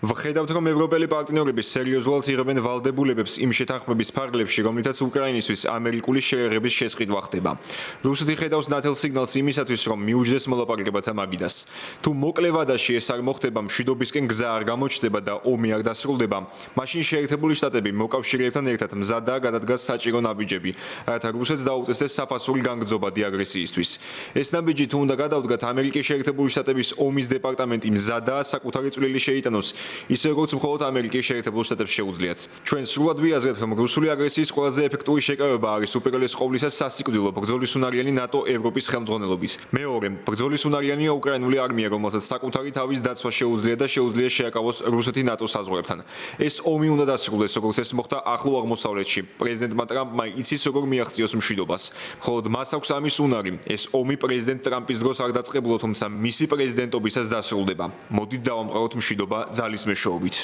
ვხედავთ, რომ ევროპელი პარტნიორები სერიოზულად იღებენ ვალდებულებებს იმ შეთანხმების ფარგლებში, რომლითაც უკრაინისთვის ამერიკული შეერაღების შესყიდვა ხდება. რუსეთი ხედავს ნათელ სიგნალს იმისათვის, რომ მიუჯდეს მოლაპარაკებათა მაგიდას. თუ მოკლე ვადაში ეს არ მოხდება, მშვიდობისკენ გზა არ გამოჩნდება და ომი არ დასრულდება, მაშინ შეერთებული შტატები მოკავშირეებთან ერთად მზადაა გადადგას საჭირო ნაბიჯები, რათა რუსეთს დაუწესდეს საფასური განგრძობადი აგრესიისთვის. ეს ნაბიჯი თუ უნდა გადავდგათ, ამერიკის შეერთებული შტატების ომის დეპარტამენტი მზადაა საკუთარი წვლილი შეიტანოს, ისე როგორც მხოლოდ ამერიკის შეერთებულ შტატებს შეუძლიათ. ჩვენ სრულად ვიაზრებთ, რომ რუსული აგრესიის ყველაზე ეფექტური შეკავება არის უპირველეს ყოვლისა სასიკვდილო ბრძოლისუნარიანი ნატო ევროპის ხელმძღვანელობით. მეორე, ბრძოლისუნარიანია უკრაინული არმია, რომელსაც საკუთარი თავის დაცვა შეუძლია და შეუძლია შეაკავოს რუსეთი ნატოს საზღვრებთან. ეს ომი უნდა დასრულდეს, როგორც ეს მოხდა ახლო აღმოსავლეთში. პრეზიდენტმა ტრამპმა იცის, როგორ მიაღწიოს მშვიდობას. მხოლოდ მას აქვს ამის უნარი. ეს ომი პრეზიდენტ ტრამპის დროს არ დაწყებულა, თუმცა მისი პრეზიდენტობისას დასრულდება. მოდით დავამყაროთ მშვიდობა ძალის მეშვეობით.